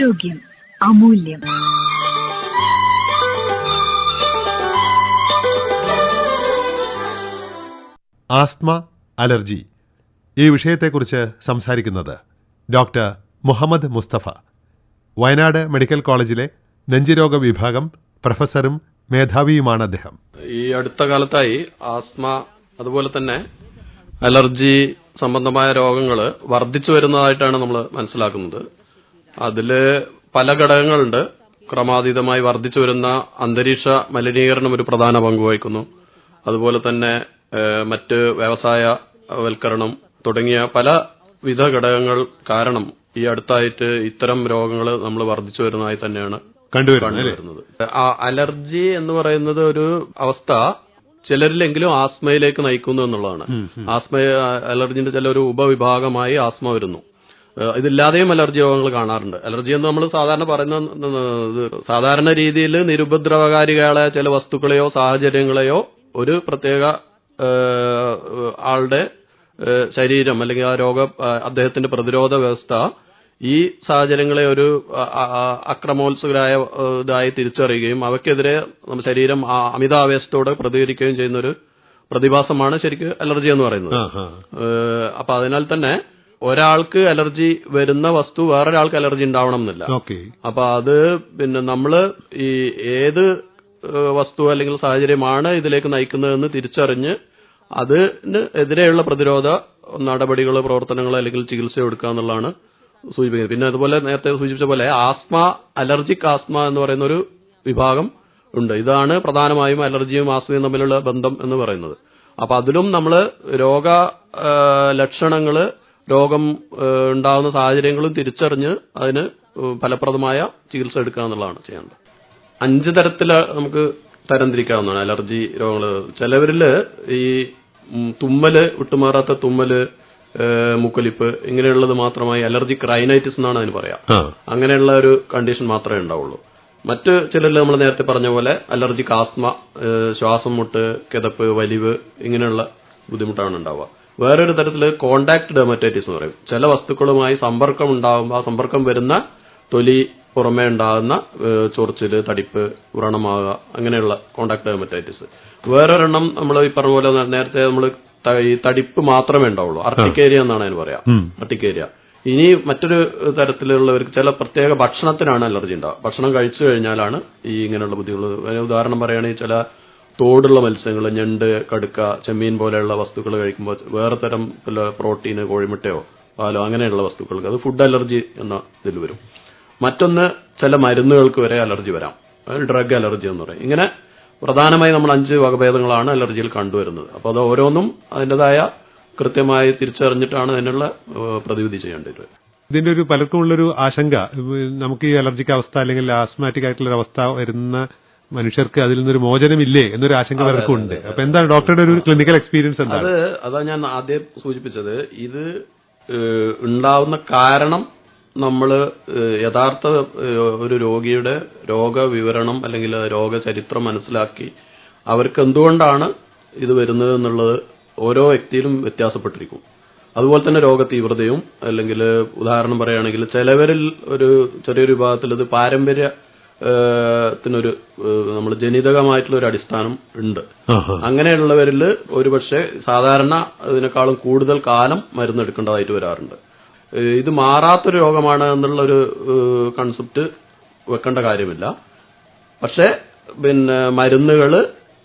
ആരോഗ്യം അമൂല്യം. Asthma, allergy ഈ വിഷയത്തെക്കുറിച്ച് സംസാരിക്കുന്നത് ഡോക്ടർ മുഹമ്മദ് മുസ്തഫ, വയനാട് മെഡിക്കൽ കോളേജിലെ നെഞ്ചുരോഗ വിഭാഗം പ്രൊഫസറും മേധാവിയുമാണ് അദ്ദേഹം. ഈ അടുത്ത കാലത്തായി ആസ്മ അതുപോലെ തന്നെ അലർജി സംബന്ധമായ രോഗങ്ങൾ വർദ്ധിച്ചു വരുന്നതായിട്ടാണ് നമ്മൾ മനസ്സിലാക്കുന്നത്. അതിൽ പല ഘടകങ്ങളുണ്ട്. ക്രമാതീതമായി വർദ്ധിച്ചു വരുന്ന അന്തരീക്ഷ മലിനീകരണം ഒരു പ്രധാന പങ്ക് വഹിക്കുന്നു. അതുപോലെ തന്നെ മറ്റ് വ്യവസായവൽക്കരണം തുടങ്ങിയ പലവിധ ഘടകങ്ങൾ കാരണം ഈ അടുത്തായിട്ട് ഇത്തരം രോഗങ്ങൾ നമ്മൾ വർദ്ധിച്ചു വരുന്നതായി തന്നെയാണ് കണ്ടുവരുന്നത്. അലർജി എന്ന് പറയുന്നത് ഒരു അവസ്ഥ ചിലരിലെങ്കിലും ആസ്മയിലേക്ക് നയിക്കുന്നു എന്നുള്ളതാണ്. അലർജിന്റെ ചില ഒരു ഉപവിഭാഗമായി ആസ്മ വരുന്നു. ഇതില്ലാതെയും അലർജി രോഗങ്ങൾ കാണാറുണ്ട്. അലർജി എന്ന് നമ്മൾ സാധാരണ പറയുന്ന സാധാരണ രീതിയിൽ നിരുപദ്രവകാരികളായ ചില വസ്തുക്കളെയോ സാഹചര്യങ്ങളെയോ ഒരു പ്രത്യേക ആളുടെ ശരീരം അല്ലെങ്കിൽ ആ അദ്ദേഹത്തിന്റെ പ്രതിരോധ വ്യവസ്ഥ ഈ സാഹചര്യങ്ങളെ ഒരു അക്രമോത്സുകരായ ഇതായി തിരിച്ചറിയുകയും അവയ്ക്കെതിരെ നമ്മുടെ ശരീരം അമിതാവേശത്തോടെ പ്രതികരിക്കുകയും ചെയ്യുന്ന ഒരു പ്രതിഭാസമാണ് ശരിക്കും അലർജി എന്ന് പറയുന്നത്. അപ്പൊ അതിനാൽ തന്നെ ഒരാൾക്ക് അലർജി വരുന്ന വസ്തു വേറൊരാൾക്ക് അലർജി ഉണ്ടാവണം എന്നില്ല. അപ്പൊ അത് പിന്നെ നമ്മള് ഈ ഏത് വസ്തു അല്ലെങ്കിൽ സാഹചര്യമാണ് ഇതിലേക്ക് നയിക്കുന്നതെന്ന് തിരിച്ചറിഞ്ഞ് അതിന് എതിരെയുള്ള പ്രതിരോധ നടപടികൾ, പ്രവർത്തനങ്ങൾ അല്ലെങ്കിൽ ചികിത്സ എടുക്കുക എന്നുള്ളതാണ് സൂചിപ്പിക്കുന്നത്. പിന്നെ അതുപോലെ നേരത്തെ സൂചിപ്പിച്ച പോലെ ആസ്മ, അലർജിക് ആസ്മ എന്ന് പറയുന്ന ഒരു വിഭാഗം ഉണ്ട്. ഇതാണ് പ്രധാനമായും അലർജിയും ആസ്മയും തമ്മിലുള്ള ബന്ധം എന്ന് പറയുന്നത്. അപ്പൊ അതിലും നമ്മൾ രോഗ ലക്ഷണങ്ങള്, രോഗം ഉണ്ടാകുന്ന സാഹചര്യങ്ങളും തിരിച്ചറിഞ്ഞ് അതിന് ഫലപ്രദമായ ചികിത്സ എടുക്കുക എന്നുള്ളതാണ് ചെയ്യേണ്ടത്. 5 തരത്തിൽ നമുക്ക് തരംതിരിക്കാവുന്നതാണ് അലർജി രോഗങ്ങൾ. ചിലവരില് ഈ തുമ്മല്, വിട്ടുമാറാത്ത തുമ്മല്, മുക്കൊലിപ്പ് ഇങ്ങനെയുള്ളത് മാത്രമായി അലർജിക് റൈനൈറ്റിസ് എന്നാണ് അതിന് പറയാം. അങ്ങനെയുള്ള ഒരു കണ്ടീഷൻ മാത്രമേ ഉണ്ടാവുള്ളൂ. മറ്റ് ചിലരിൽ നമ്മൾ നേരത്തെ പറഞ്ഞ പോലെ അലർജിക് ആസ്മ, ശ്വാസം മുട്ട്, കിതപ്പ്, വലിവ് ഇങ്ങനെയുള്ള ബുദ്ധിമുട്ടാണ് ഉണ്ടാവുക. വേറൊരു തരത്തില് കോണ്ടാക്ട് ഡെർമറ്റൈറ്റിസ് എന്ന് പറയും. ചില വസ്തുക്കളുമായി സമ്പർക്കം ഉണ്ടാകുമ്പോൾ ആ സമ്പർക്കം വരുന്ന തൊലി പുറമേ ഉണ്ടാകുന്ന ചൊറിച്ചില്, തടിപ്പ്, വ്രണമാകുക, അങ്ങനെയുള്ള കോണ്ടാക്ട് ഡെർമറ്റൈറ്റിസ്. വേറൊരെണ്ണം നമ്മൾ ഈ പറഞ്ഞ പോലെ നേരത്തെ നമ്മൾ ഈ തടിപ്പ് മാത്രമേ ഉണ്ടാവുള്ളൂ. അർട്ടിക്കേരിയ എന്നാണ് അതിന് പറയാം, അർട്ടിക്കേരിയ. ഇനി മറ്റൊരു തരത്തിലുള്ളവർക്ക് ചില പ്രത്യേക ഭക്ഷണത്തിനാണ് അലർജി ഉണ്ടാവുക. ഭക്ഷണം കഴിച്ചു കഴിഞ്ഞാലാണ് ഈ ഇങ്ങനെയുള്ള ബുദ്ധിമുട്ടുകൾ. ഉദാഹരണം പറയുകയാണെങ്കിൽ ചില തോടുള്ള മത്സ്യങ്ങൾ, ഞണ്ട്, കടുക്ക, ചെമ്മീൻ പോലെയുള്ള വസ്തുക്കൾ കഴിക്കുമ്പോൾ വേറെ തരം പ്രോട്ടീന്, കോഴിമുട്ടയോ പാലോ അങ്ങനെയുള്ള വസ്തുക്കൾക്ക് അത് ഫുഡ് അലർജി എന്ന ഇതിൽ വരും. മറ്റൊന്ന് ചില മരുന്നുകൾക്ക് വരെ അലർജി വരാം, ഡ്രഗ് അലർജി എന്ന് പറയും. ഇങ്ങനെ പ്രധാനമായി നമ്മൾ 5 വകഭേദങ്ങളാണ് അലർജിയിൽ കണ്ടുവരുന്നത്. അപ്പോൾ അത് ഓരോന്നും അതിൻ്റെതായ കൃത്യമായി തിരിച്ചറിഞ്ഞിട്ടാണ് അതിനുള്ള പ്രതിവിധി ചെയ്യേണ്ടത്. ഇതിന്റെ ഒരു പലർക്കും ഉള്ളൊരു ആശങ്ക, നമുക്ക് ഈ അലർജിക് അവസ്ഥ അല്ലെങ്കിൽ ആസ്മാറ്റിക് ആയിട്ടുള്ള അവസ്ഥ വരുന്ന മനുഷ്യർക്ക് അതിൽ നിന്നൊരു മോചനമില്ലേ എന്നൊരു ആശങ്ക പലർക്കും ഉണ്ട്. അപ്പൊ എന്താണ് ഡോക്ടറുടെ ഒരു ക്ലിനിക്കൽ എക്സ്പീരിയൻസ്? അതാ ഞാൻ ആദ്യം സൂചിപ്പിച്ചത്. ഇത് ഉണ്ടാവുന്ന കാരണം നമ്മൾ യഥാർത്ഥ ഒരു രോഗിയുടെ രോഗവിവരണം അല്ലെങ്കിൽ രോഗചരിത്രം മനസ്സിലാക്കി അവർക്ക് എന്തുകൊണ്ടാണ് ഇത് വരുന്നത് എന്നുള്ളത് ഓരോ വ്യക്തിയിലും വ്യത്യാസപ്പെട്ടിരിക്കും. അതുപോലെ തന്നെ രോഗതീവ്രതയും, അല്ലെങ്കിൽ ഉദാഹരണം പറയുകയാണെങ്കിൽ ചിലവരിൽ ഒരു ചെറിയൊരു വിഭാഗത്തിൽ ഇത് പാരമ്പര്യത്തിനൊരു നമ്മൾ ജനിതകമായിട്ടുള്ള ഒരു അടിസ്ഥാനം ഉണ്ട്. അങ്ങനെയുള്ളവരിൽ ഒരുപക്ഷെ സാധാരണ ഇതിനേക്കാളും കൂടുതൽ കാലം മരുന്നെടുക്കേണ്ടതായിട്ട് വരാറുണ്ട്. ഇത് മാറാത്തൊരു രോഗമാണ് എന്നുള്ളൊരു കൺസെപ്റ്റ് വെക്കേണ്ട കാര്യമില്ല. പക്ഷെ പിന്നെ മരുന്നുകൾ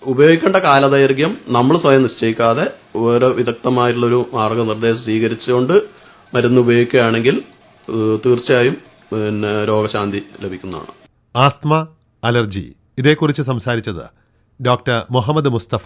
ഉപയോഗിക്കേണ്ട കാലദൈർഘ്യം നമ്മൾ സ്വയം നിശ്ചയിക്കാതെ ഓരോ വിദഗ്ധമായിട്ടുള്ളൊരു മാർഗനിർദ്ദേശം സ്വീകരിച്ചുകൊണ്ട് മരുന്ന് ഉപയോഗിക്കുകയാണെങ്കിൽ തീർച്ചയായും പിന്നെ രോഗശാന്തി ലഭിക്കുന്നതാണ്. ആസ്മ, അലർജി ഇതേക്കുറിച്ച് സംസാരിച്ചത് ഡോക്ടർ മുഹമ്മദ് മുസ്തഫ.